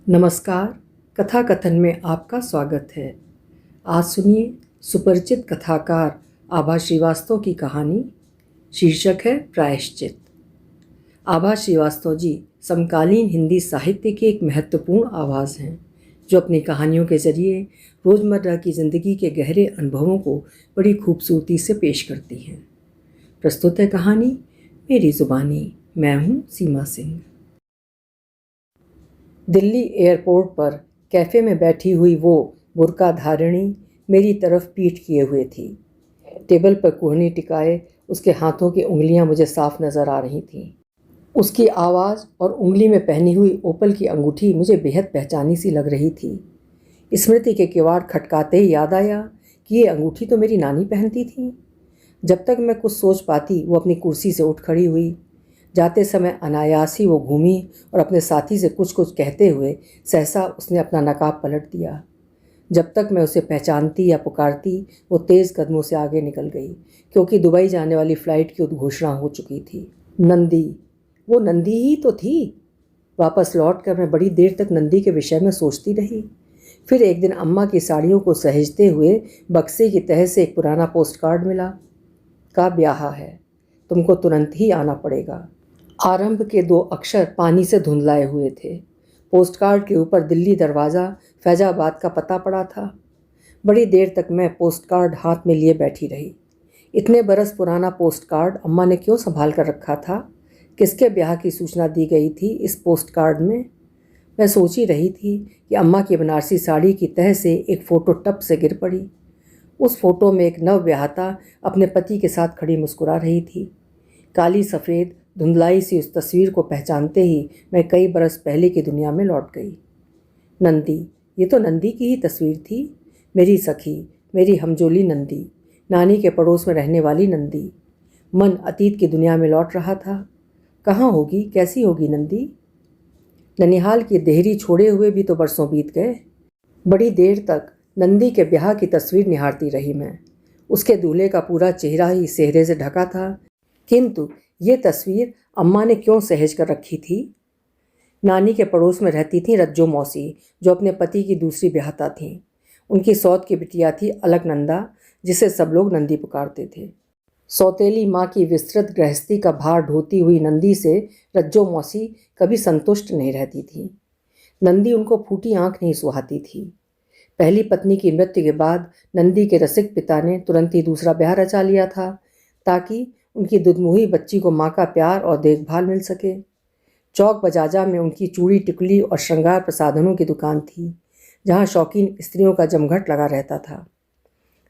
नमस्कार। कथा कथन में आपका स्वागत है। आज सुनिए सुपरिचित कथाकार आभा श्रीवास्तव की कहानी। शीर्षक है प्रायश्चित। आभा श्रीवास्तव जी समकालीन हिंदी साहित्य की एक महत्वपूर्ण आवाज़ हैं, जो अपनी कहानियों के जरिए रोज़मर्रा की ज़िंदगी के गहरे अनुभवों को बड़ी खूबसूरती से पेश करती हैं। प्रस्तुत है कहानी मेरी ज़ुबानी। मैं हूँ सीमा सिंह। दिल्ली एयरपोर्ट पर कैफ़े में बैठी हुई वो बुर्का धारिणी मेरी तरफ पीठ किए हुए थी। टेबल पर कुहनी टिकाए उसके हाथों की उंगलियां मुझे साफ नज़र आ रही थीं। उसकी आवाज़ और उंगली में पहनी हुई ओपल की अंगूठी मुझे बेहद पहचानी सी लग रही थी। स्मृति के किवाड़ खटकाते ही याद आया कि ये अंगूठी तो मेरी नानी पहनती थी। जब तक मैं कुछ सोच पाती, वो अपनी कुर्सी से उठ खड़ी हुई। जाते समय अनायास ही वो घूमी और अपने साथी से कुछ कुछ कहते हुए सहसा उसने अपना नकाब पलट दिया। जब तक मैं उसे पहचानती या पुकारती, वो तेज़ कदमों से आगे निकल गई, क्योंकि दुबई जाने वाली फ़्लाइट की उद्घोषणा हो चुकी थी। नंदी, वो नंदी ही तो थी। वापस लौटकर मैं बड़ी देर तक नंदी के विषय में सोचती रही। फिर एक दिन अम्मा की साड़ियों को सहेजते हुए बक्से की तह से एक पुराना पोस्ट कार्ड मिला। का ब्याह है, तुमको तुरंत ही आना पड़ेगा। आरंभ के 2 अक्षर पानी से धुंधलाए हुए थे। पोस्टकार्ड के ऊपर दिल्ली दरवाज़ा फैजाबाद का पता पड़ा था। बड़ी देर तक मैं पोस्टकार्ड हाथ में लिए बैठी रही। इतने बरस पुराना पोस्टकार्ड अम्मा ने क्यों संभाल कर रखा था? किसके ब्याह की सूचना दी गई थी इस पोस्टकार्ड में? मैं सोच ही रही थी कि अम्मा की बनारसी साड़ी की तह से एक फ़ोटो टप से गिर पड़ी। उस फोटो में एक नवविवाहिता अपने पति के साथ खड़ी मुस्कुरा रही थी। काली सफ़ेद धुंधलाई सी उस तस्वीर को पहचानते ही मैं कई बरस पहले की दुनिया में लौट गई। नंदी, ये तो नंदी की ही तस्वीर थी। मेरी सखी, मेरी हमजोली नंदी, नानी के पड़ोस में रहने वाली नंदी। मन अतीत की दुनिया में लौट रहा था। कहाँ होगी, कैसी होगी नंदी? ननिहाल की देहरी छोड़े हुए भी तो बरसों बीत गए। बड़ी देर तक नंदी के ब्याह की तस्वीर निहारती रही मैं। उसके दूल्हे का पूरा चेहरा ही सेहरे से ढका था, किंतु ये तस्वीर अम्मा ने क्यों सहेज कर रखी थी? नानी के पड़ोस में रहती थी रज्जो मौसी, जो अपने पति की दूसरी ब्याहता थीं। उनकी सौत की बिटिया थी अलकनंदा, जिसे सब लोग नंदी पुकारते थे। सौतेली माँ की विस्तृत गृहस्थी का भार ढोती हुई नंदी से रज्जो मौसी कभी संतुष्ट नहीं रहती थी। नंदी उनको फूटी आंख नहीं सुहाती थी। पहली पत्नी की मृत्यु के बाद नंदी के रसिक पिता ने तुरंत ही दूसरा ब्याह रचा लिया था, ताकि उनकी दुधमुही बच्ची को माँ का प्यार और देखभाल मिल सके। चौक बजाजा में उनकी चूड़ी टिकली और श्रृंगार प्रसाधनों की दुकान थी, जहाँ शौकीन स्त्रियों का जमघट लगा रहता था।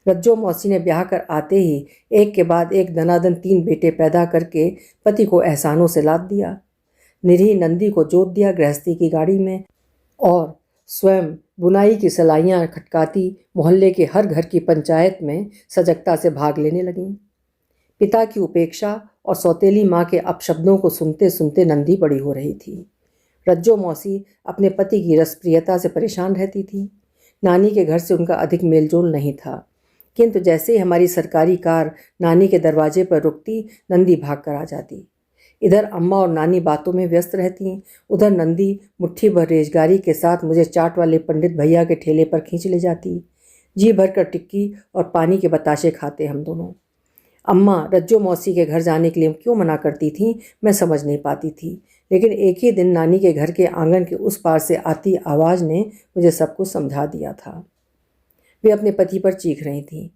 रज्जो मौसी ने ब्याह कर आते ही एक के बाद एक दनादन 3 बेटे पैदा करके पति को एहसानों से लाद दिया। निरीह नंदी को जोत दिया गृहस्थी की गाड़ी में और स्वयं बुनाई की सिलाइयाँ खटकाती मोहल्ले के हर घर की पंचायत में सजगता से भाग लेने लगीं। पिता की उपेक्षा और सौतेली माँ के अपशब्दों को सुनते सुनते नंदी बड़ी हो रही थी। रज्जो मौसी अपने पति की रसप्रियता से परेशान रहती थी। नानी के घर से उनका अधिक मेलजोल नहीं था, किंतु जैसे ही हमारी सरकारी कार नानी के दरवाजे पर रुकती, नंदी भाग कर आ जाती। इधर अम्मा और नानी बातों में व्यस्त रहती, उधर नंदी मुट्ठी भर रेजगारी के साथ मुझे चाट वाले पंडित भैया के ठेले पर खींच ले जाती। जी भर कर टिक्की और पानी के बताशे खाते हम दोनों। अम्मा रज्जो मौसी के घर जाने के लिए क्यों मना करती थीं, मैं समझ नहीं पाती थी, लेकिन एक ही दिन नानी के घर के आंगन के उस पार से आती आवाज़ ने मुझे सब कुछ समझा दिया था। वे अपने पति पर चीख रही थीं।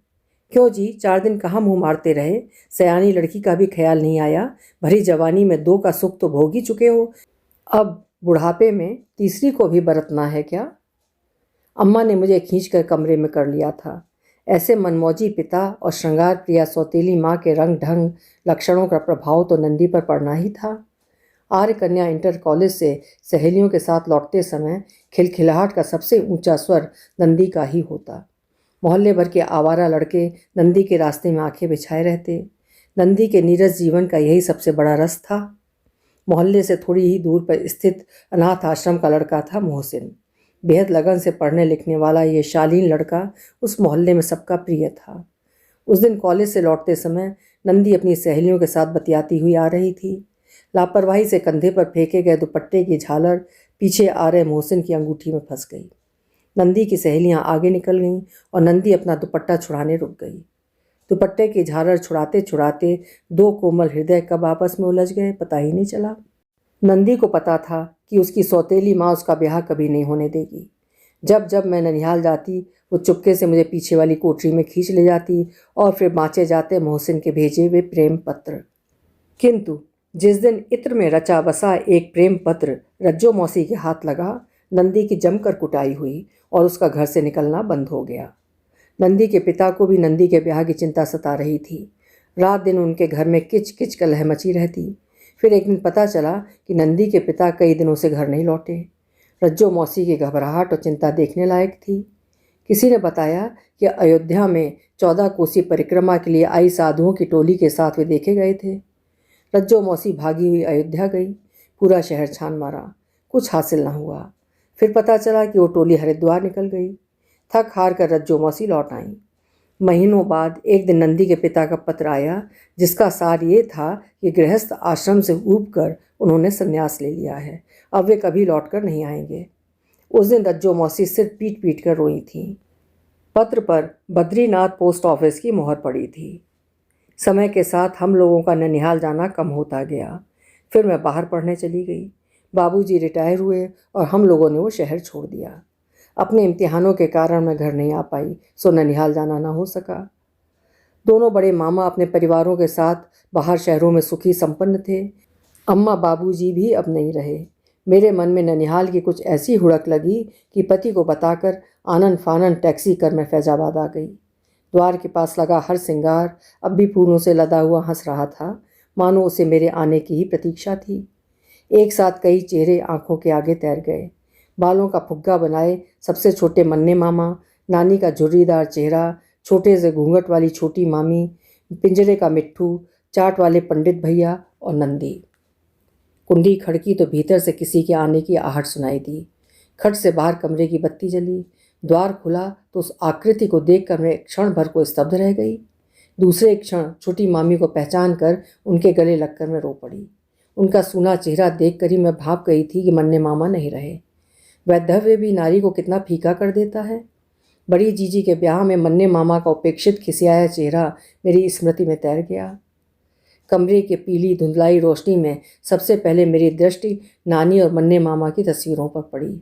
क्यों जी, 4 दिन कहाँ मुँह मारते रहे? सयानी लड़की का भी ख्याल नहीं आया? भरी जवानी में 2 का सुख तो भोग ही चुके हो, अब बुढ़ापे में तीसरी को भी बरतना है क्या? अम्मा ने मुझे खींचकर कमरे में कर लिया था। ऐसे मनमौजी पिता और श्रृंगार प्रिया सौतेली माँ के रंग ढंग लक्षणों का प्रभाव तो नंदी पर पड़ना ही था। आर्य कन्या इंटर कॉलेज से सहेलियों के साथ लौटते समय खिलखिलाहट का सबसे ऊंचा स्वर नंदी का ही होता। मोहल्ले भर के आवारा लड़के नंदी के रास्ते में आंखें बिछाए रहते। नंदी के नीरस जीवन का यही सबसे बड़ा रस था। मोहल्ले से थोड़ी ही दूर पर स्थित अनाथ आश्रम का लड़का था मोहसिन। बेहद लगन से पढ़ने लिखने वाला ये शालीन लड़का उस मोहल्ले में सबका प्रिय था। उस दिन कॉलेज से लौटते समय नंदी अपनी सहेलियों के साथ बतियाती हुई आ रही थी। लापरवाही से कंधे पर फेंके गए दुपट्टे की झालर पीछे आ रहे मोहसिन की अंगूठी में फंस गई। नंदी की सहेलियां आगे निकल गईं और नंदी अपना दुपट्टा छुड़ाने रुक गई। दुपट्टे की झालर छुड़ाते छुड़ाते दो कोमल हृदय कब आपस में उलझ गए पता ही नहीं चला। नंदी को पता था कि उसकी सौतेली माँ उसका ब्याह कभी नहीं होने देगी। जब जब मैं ननिहाल जाती वो चुपके से मुझे पीछे वाली कोठरी में खींच ले जाती और फिर बाँचे जाते मोहसिन के भेजे हुए प्रेम पत्र। किंतु जिस दिन इत्र में रचा बसा एक प्रेम पत्र रज्जो मौसी के हाथ लगा, नंदी की जमकर कुटाई हुई और उसका घर से निकलना बंद हो गया। नंदी के पिता को भी नंदी के ब्याह की चिंता सता रही थी। रात दिन उनके घर में किच किच कलह मची रहती। फिर एक दिन पता चला कि नंदी के पिता कई दिनों से घर नहीं लौटे। रज्जो मौसी की घबराहट और चिंता देखने लायक थी। किसी ने बताया कि अयोध्या में 14 कोसी परिक्रमा के लिए आई साधुओं की टोली के साथ वे देखे गए थे। रज्जो मौसी भागी हुई अयोध्या गई। पूरा शहर छान मारा, कुछ हासिल न हुआ। फिर पता चला कि वो टोली हरिद्वार निकल गई। थक हार कर रज्जो मौसी लौट आई। महीनों बाद एक दिन नंदी के पिता का पत्र आया, जिसका सार ये था कि गृहस्थ आश्रम से ऊब कर उन्होंने संन्यास ले लिया है। अब वे कभी लौट कर नहीं आएंगे। उस दिन रज्जो मौसी सिर पीट पीट कर रोई थी। पत्र पर बद्रीनाथ पोस्ट ऑफिस की मोहर पड़ी थी। समय के साथ हम लोगों का ननिहाल जाना कम होता गया। फिर मैं बाहर पढ़ने चली गई। बाबूजी रिटायर हुए और हम लोगों ने वो शहर छोड़ दिया। अपने इम्तिहानों के कारण मैं घर नहीं आ पाई, सो ननिहाल जाना ना हो सका। दोनों बड़े मामा अपने परिवारों के साथ बाहर शहरों में सुखी संपन्न थे। अम्मा बाबूजी भी अब नहीं रहे। मेरे मन में ननिहाल की कुछ ऐसी हुड़क लगी कि पति को बताकर आनन फानन टैक्सी कर मैं फैजाबाद आ गई। द्वार के पास लगा हर सिंगार अब भी फूलों से लदा हुआ हंस रहा था, मानो उसे मेरे आने की ही प्रतीक्षा थी। एक साथ कई चेहरे आंखों के आगे तैर गए। बालों का फुग्गा बनाए सबसे छोटे मन्ने मामा, नानी का झुर्रीदार चेहरा, छोटे से घूंघट वाली छोटी मामी, पिंजरे का मिट्ठू, चाट वाले पंडित भैया और नंदी। कुंडी खड़की तो भीतर से किसी के आने की आहट सुनाई दी। खट से बाहर कमरे की बत्ती जली। द्वार खुला तो उस आकृति को देखकर मैं क्षण भर को स्तब्ध रह गई। दूसरे क्षण छोटी मामी को पहचान कर उनके गले लगकर मैं रो पड़ी। उनका सूना चेहरा देखकर ही मैं भाप गई थी कि मन्ने मामा नहीं रहे। वैधव्य भी नारी को कितना फीका कर देता है। बड़ी जीजी के ब्याह में मन्ने मामा का उपेक्षित खिसियाया चेहरा मेरी स्मृति में तैर गया। कमरे के पीली धुंधलाई रोशनी में सबसे पहले मेरी दृष्टि नानी और मन्ने मामा की तस्वीरों पर पड़ी।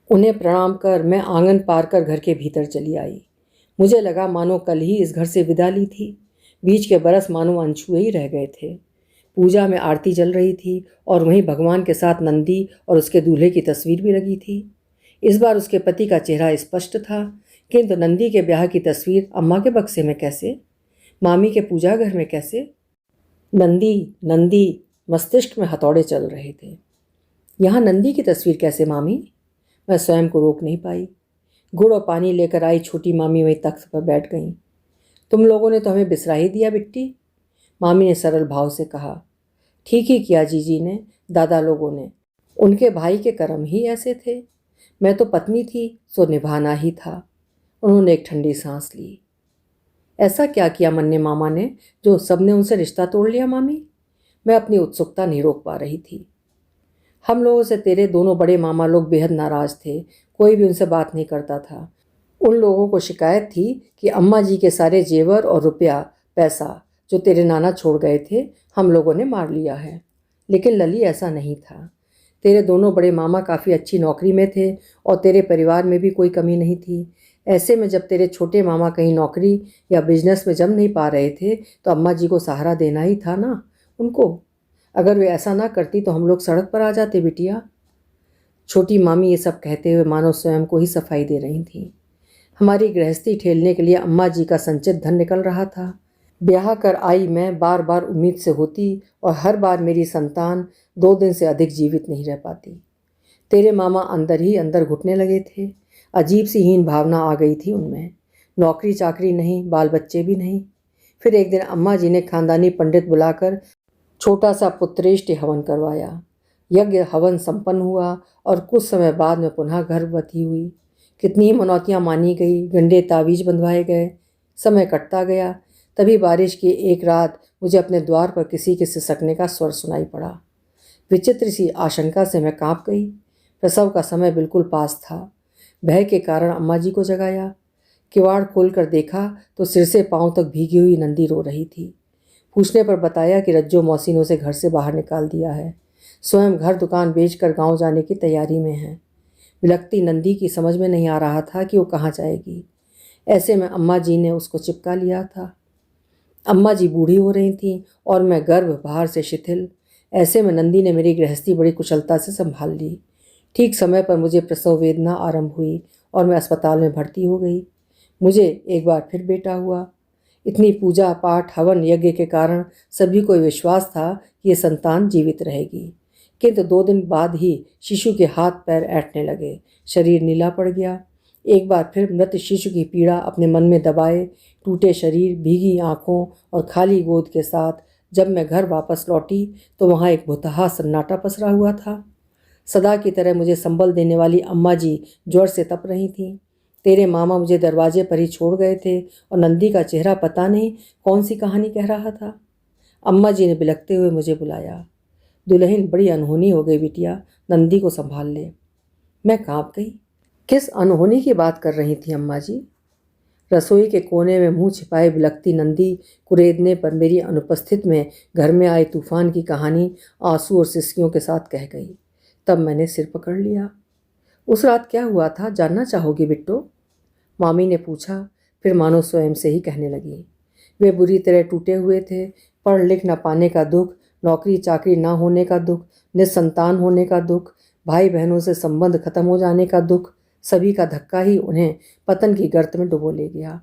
उन्हें प्रणाम कर मैं आंगन पार कर घर के भीतर चली आई। मुझे लगा मानो कल ही इस घर से विदा ली थी। बीच के बरस मानो अनछुए ही रह गए थे। पूजा में आरती जल रही थी और वहीं भगवान के साथ नंदी और उसके दूल्हे की तस्वीर भी लगी थी। इस बार उसके पति का चेहरा स्पष्ट था, किंतु नंदी के ब्याह की तस्वीर अम्मा के बक्से में कैसे, मामी के पूजा घर में कैसे? नंदी नंदी मस्तिष्क में हथौड़े चल रहे थे। यहाँ नंदी की तस्वीर कैसे मामी? मैं स्वयं को रोक नहीं पाई। गुड़ और पानी लेकर आई छोटी मामी वहीं तख्त पर बैठ गईं। तुम लोगों ने तो हमें बिसरा ही दिया बिट्टी, मामी ने सरल भाव से कहा। ठीक ही किया जीजी ने, दादा लोगों ने। उनके भाई के कर्म ही ऐसे थे। मैं तो पत्नी थी सो निभाना ही था। उन्होंने एक ठंडी सांस ली। ऐसा क्या किया मन्ने मामा ने जो सबने उनसे रिश्ता तोड़ लिया मामी? मैं अपनी उत्सुकता नहीं रोक पा रही थी। हम लोगों से तेरे दोनों बड़े मामा लोग बेहद नाराज थे। कोई भी उनसे बात नहीं करता था। उन लोगों को शिकायत थी कि अम्मा जी के सारे जेवर और रुपया पैसा जो तेरे नाना छोड़ गए थे हम लोगों ने मार लिया है। लेकिन लली ऐसा नहीं था। तेरे दोनों बड़े मामा काफ़ी अच्छी नौकरी में थे और तेरे परिवार में भी कोई कमी नहीं थी। ऐसे में जब तेरे छोटे मामा कहीं नौकरी या बिजनेस में जम नहीं पा रहे थे तो अम्मा जी को सहारा देना ही था ना उनको। अगर वे ऐसा ना करती तो हम लोग सड़क पर आ जाते बिटिया। छोटी मामी ये सब कहते हुए मानो स्वयं को ही सफाई दे रही थी। हमारी गृहस्थी ठेलने के लिए अम्मा जी का संचित धन निकल रहा था। ब्याह कर आई मैं बार बार उम्मीद से होती और हर बार मेरी संतान 2 दिन से अधिक जीवित नहीं रह पाती। तेरे मामा अंदर ही अंदर घुटने लगे थे। अजीब सी हीन भावना आ गई थी उनमें। नौकरी चाकरी नहीं, बाल बच्चे भी नहीं। फिर एक दिन अम्मा जी ने खानदानी पंडित बुलाकर छोटा सा पुत्रेष्टि हवन करवाया। यज्ञ हवन संपन्न हुआ और कुछ समय बाद में पुनः गर्भवती हुई। कितनी ही मनौतियाँ मानी गई, गंडे तावीज बंधवाए गए। समय कटता गया। तभी बारिश की एक रात मुझे अपने द्वार पर किसी के सिसकने का स्वर सुनाई पड़ा। विचित्र सी आशंका से मैं काँप गई। प्रसव का समय बिल्कुल पास था। भय के कारण अम्मा जी को जगाया। किवाड़ खोलकर देखा तो सिर से पांव तक भीगी हुई नंदी रो रही थी। पूछने पर बताया कि रज्जो मौसी ने उसे घर से बाहर निकाल दिया है। स्वयं घर दुकान बेचकर गांव जाने की तैयारी में है। बिलखती नंदी की समझ में नहीं आ रहा था कि वो कहाँ जाएगी। ऐसे में अम्मा जी ने उसको चिपका लिया था। अम्मा जी बूढ़ी हो रही थीं और मैं गर्भ बाहर से शिथिल। ऐसे में नंदी ने मेरी गृहस्थी बड़ी कुशलता से संभाल ली। ठीक समय पर मुझे प्रसव वेदना आरंभ हुई और मैं अस्पताल में भर्ती हो गई। मुझे एक बार फिर बेटा हुआ। इतनी पूजा पाठ हवन यज्ञ के कारण सभी को विश्वास था कि ये संतान जीवित रहेगी, किंतु 2 दिन बाद ही शिशु के हाथ पैर ऐंठने लगे, शरीर नीला पड़ गया। एक बार फिर मृत शिशु की पीड़ा अपने मन में दबाए, टूटे शरीर, भीगी आंखों और खाली गोद के साथ जब मैं घर वापस लौटी तो वहाँ एक भुतहा सन्नाटा पसरा हुआ था। सदा की तरह मुझे संबल देने वाली अम्मा जी ज्वर से तप रही थीं। तेरे मामा मुझे दरवाजे पर ही छोड़ गए थे और नंदी का चेहरा पता नहीं कौन सी कहानी कह रहा था। अम्मा जी ने बिलखते हुए मुझे बुलाया। दुल्हन बड़ी अनहोनी हो गई बिटिया, नंदी को संभाल ले। मैं कांप गई। किस अनहोनी की बात कर रही थी अम्मा जी? रसोई के कोने में मुंह छिपाए बिलखती नंदी कुरेदने पर मेरी अनुपस्थित में घर में आए तूफान की कहानी आंसू और सिसकियों के साथ कह गई। तब मैंने सिर पकड़ लिया। उस रात क्या हुआ था जानना चाहोगी बिट्टो? मामी ने पूछा, फिर मानो स्वयं से ही कहने लगी। वे बुरी तरह टूटे हुए थे। पढ़ लिख न पाने का दुख, नौकरी चाकरी ना होने का दुख, निसंतान होने का दुख, भाई बहनों से संबंध खत्म हो जाने का दुख, सभी का धक्का ही उन्हें पतन की गर्त में डुबो ले गया।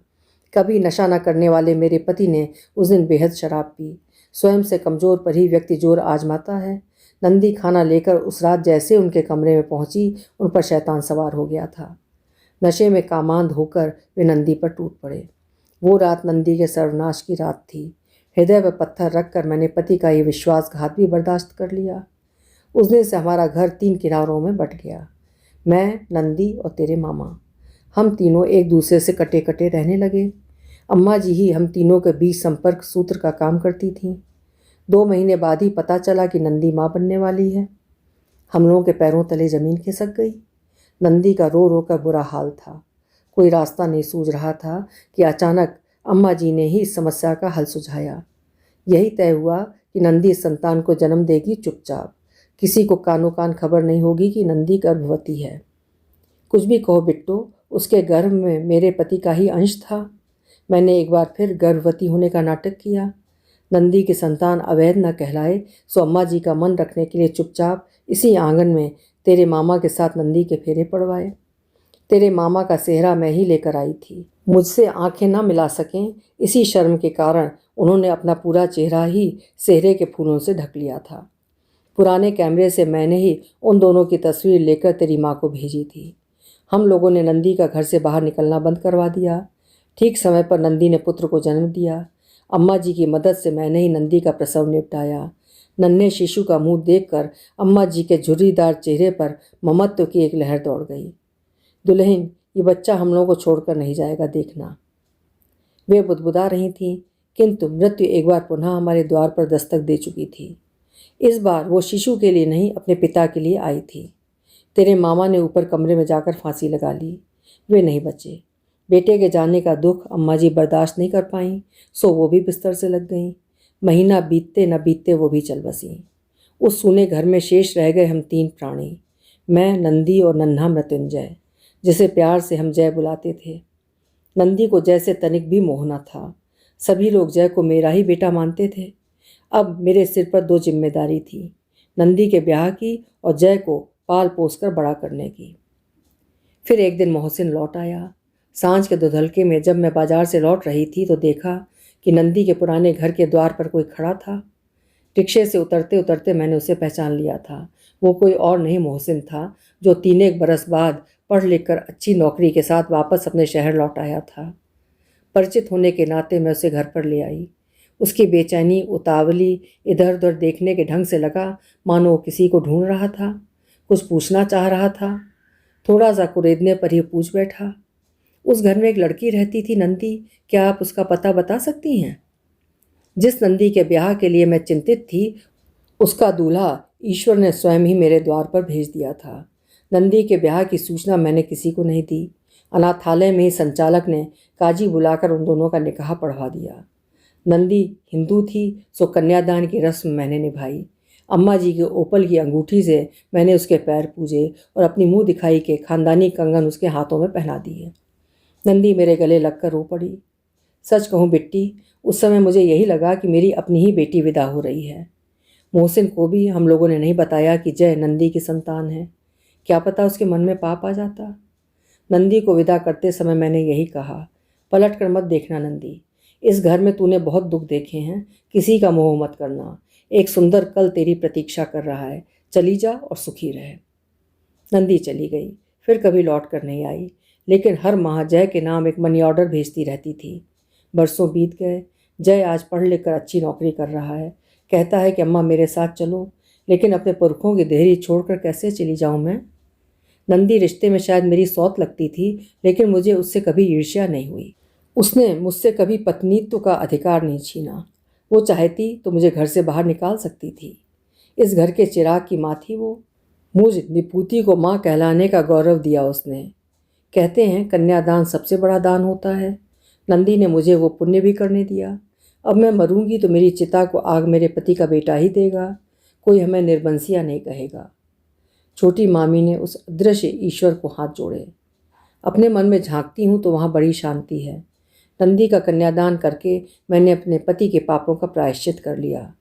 कभी नशा न करने वाले मेरे पति ने उस दिन बेहद शराब पी। स्वयं से कमज़ोर पर ही व्यक्ति जोर आजमाता है। नंदी खाना लेकर उस रात जैसे उनके कमरे में पहुंची, उन पर शैतान सवार हो गया था। नशे में कामांध होकर वे नंदी पर टूट पड़े। वो रात नंदी के सर्वनाश की रात थी। हृदय पर पत्थर रखकर मैंने पति का ये विश्वासघात भी बर्दाश्त कर लिया। उस दिन से हमारा घर 3 किनारों में बंट गया। मैं, नंदी और तेरे मामा, हम तीनों एक दूसरे से कटे कटे रहने लगे। अम्मा जी ही हम तीनों के बीच संपर्क सूत्र का काम करती थीं। 2 महीने बाद ही पता चला कि नंदी माँ बनने वाली है। हम लोगों के पैरों तले जमीन खिसक गई। नंदी का रो रो कर बुरा हाल था। कोई रास्ता नहीं सूझ रहा था कि अचानक अम्मा जी ने ही इस समस्या का हल सुझाया। यही तय हुआ कि नंदी इस संतान को जन्म देगी चुपचाप। किसी को कानो कान खबर नहीं होगी कि नंदी गर्भवती है। कुछ भी कहो बिट्टो, उसके गर्भ में मेरे पति का ही अंश था। मैंने एक बार फिर गर्भवती होने का नाटक किया। नंदी की संतान अवैध न कहलाए, सो अम्मा जी का मन रखने के लिए चुपचाप इसी आंगन में तेरे मामा के साथ नंदी के फेरे पड़वाए। तेरे मामा का सेहरा मैं ही लेकर आई थी। मुझसे आंखें न मिला सकें, इसी शर्म के कारण उन्होंने अपना पूरा चेहरा ही सेहरे के फूलों से ढक लिया था। पुराने कैमरे से मैंने ही उन दोनों की तस्वीर लेकर तेरी माँ को भेजी थी। हम लोगों ने नंदी का घर से बाहर निकलना बंद करवा दिया। ठीक समय पर नंदी ने पुत्र को जन्म दिया। अम्मा जी की मदद से मैंने ही नंदी का प्रसव निपटाया। नन्हे शिशु का मुंह देखकर अम्मा जी के झुर्रीदार चेहरे पर ममत्व की एक लहर दौड़ गई। दुल्हन, ये बच्चा हम लोगों को छोड़कर नहीं जाएगा, देखना। वे बुदबुदा रही थीं, किंतु मृत्यु एक बार पुनः हमारे द्वार पर दस्तक दे चुकी थी। इस बार वो शिशु के लिए नहीं, अपने पिता के लिए आई थी। तेरे मामा ने ऊपर कमरे में जाकर फांसी लगा ली। वे नहीं बचे। बेटे के जाने का दुख अम्मा जी बर्दाश्त नहीं कर पाईं, सो वो भी बिस्तर से लग गईं। महीना बीतते न बीतते वो भी चल बसीं। उस सूने घर में शेष रह गए हम 3 प्राणी, मैं, नंदी और नन्हा मृत्युंजय, जिसे प्यार से हम जय बुलाते थे। नंदी को जय से तनिक भी मोह न था। सभी लोग जय को मेरा ही बेटा मानते थे। अब मेरे सिर पर 2 जिम्मेदारी थी, नंदी के ब्याह की और जय को पाल पोस कर बड़ा करने की। फिर एक दिन मोहसिन लौट आया। सांझ के दुधलके में जब मैं बाजार से लौट रही थी तो देखा कि नंदी के पुराने घर के द्वार पर कोई खड़ा था। रिक्शे से उतरते उतरते मैंने उसे पहचान लिया था। वो कोई और नहीं, मोहसिन था, जो 3 बरस बाद पढ़ लिख कर अच्छी नौकरी के साथ वापस अपने शहर लौट आया था। परिचित होने के नाते मैं उसे घर पर ले आई। उसकी बेचैनी, उतावली, इधर उधर देखने के ढंग से लगा मानो वो किसी को ढूंढ रहा था, कुछ पूछना चाह रहा था। थोड़ा सा कुरेदने पर ही पूछ बैठा, उस घर में एक लड़की रहती थी नंदी, क्या आप उसका पता बता सकती हैं? जिस नंदी के ब्याह के लिए मैं चिंतित थी, उसका दूल्हा ईश्वर ने स्वयं ही मेरे द्वार पर भेज दिया था। नंदी के ब्याह की सूचना मैंने किसी को नहीं दी। अनाथालय में ही संचालक ने काजी बुलाकर उन दोनों का निकाह पढ़वा दिया। नंदी हिंदू थी, सो कन्यादान की रस्म मैंने निभाई। अम्मा जी के ओपल की अंगूठी से मैंने उसके पैर पूजे और अपनी मुंह दिखाई के खानदानी कंगन उसके हाथों में पहना दिए। नंदी मेरे गले लगकर रो पड़ी। सच कहूँ बिट्टी, उस समय मुझे यही लगा कि मेरी अपनी ही बेटी विदा हो रही है। मोहसिन को भी हम लोगों ने नहीं बताया कि जय नंदी की संतान है। क्या पता उसके मन में पाप आ जाता। नंदी को विदा करते समय मैंने यही कहा, पलट कर मत देखना नंदी, इस घर में तूने बहुत दुख देखे हैं, किसी का मोह मत करना। एक सुंदर कल तेरी प्रतीक्षा कर रहा है, चली जा और सुखी रहे। नंदी चली गई, फिर कभी लौट कर नहीं आई, लेकिन हर माह जय के नाम एक मनी ऑर्डर भेजती रहती थी। बरसों बीत गए। जय आज पढ़ लिख कर अच्छी नौकरी कर रहा है। कहता है कि अम्मा मेरे साथ चलो, लेकिन अपने पुरखों की देहरी छोड़कर कैसे चली जाऊं मैं। नंदी रिश्ते में शायद मेरी सौत लगती थी, लेकिन मुझे उससे कभी ईर्ष्या नहीं हुई। उसने मुझसे कभी पत्नीत्व का अधिकार नहीं छीना। वो चाहती तो मुझे घर से बाहर निकाल सकती थी। इस घर के चिराग की माँ थी वो। मुझ निपूती को माँ कहलाने का गौरव दिया उसने। कहते हैं कन्यादान सबसे बड़ा दान होता है। नंदी ने मुझे वो पुण्य भी करने दिया। अब मैं मरूंगी तो मेरी चिता को आग मेरे पति का बेटा ही देगा, कोई हमें निर्बंसिया नहीं कहेगा। छोटी मामी ने उस अदृश्य ईश्वर को हाथ जोड़े। अपने मन में झांकती हूँ तो वहाँ बड़ी शांति है। नंदी का कन्यादान करके मैंने अपने पति के पापों का प्रायश्चित कर लिया।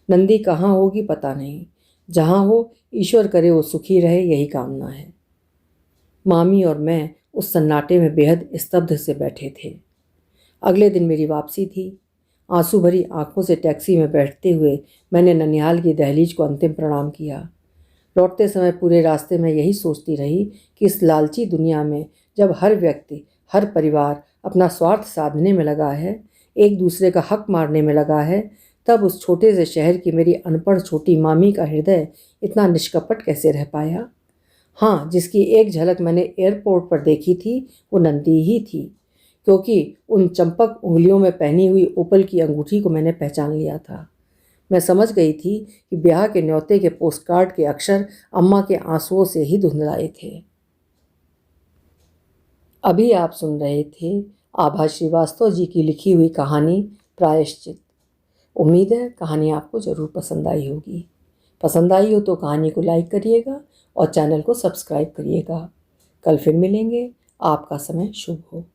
नंदी कहाँ होगी पता नहीं, जहाँ हो ईश्वर करे वो सुखी रहे, यही कामना है। मामी और मैं उस सन्नाटे में बेहद स्तब्ध से बैठे थे। अगले दिन मेरी वापसी थी। आंसू भरी आंखों से टैक्सी में बैठते हुए मैंने ननिहाल की दहलीज को अंतिम प्रणाम किया। लौटते समय पूरे रास्ते में यही सोचती रही कि इस लालची दुनिया में जब हर व्यक्ति, हर परिवार अपना स्वार्थ साधने में लगा है, एक दूसरे का हक मारने में लगा है, तब उस छोटे से शहर की मेरी अनपढ़ छोटी मामी का हृदय इतना निष्कपट कैसे रह पाया। हाँ, जिसकी एक झलक मैंने एयरपोर्ट पर देखी थी वो नंदी ही थी, क्योंकि उन चंपक उंगलियों में पहनी हुई ओपल की अंगूठी को मैंने पहचान लिया था। मैं समझ गई थी कि ब्याह के न्योते के पोस्टकार्ड के अक्षर अम्मा के आंसुओं से ही धुंधलाए थे। अभी आप सुन रहे थे आभा श्रीवास्तव जी की लिखी हुई कहानी प्रायश्चित। उम्मीद है कहानी आपको ज़रूर पसंद आई होगी। पसंद आई हो तो कहानी को लाइक करिएगा और चैनल को सब्सक्राइब करिएगा। कल फिर मिलेंगे। आपका समय शुभ हो।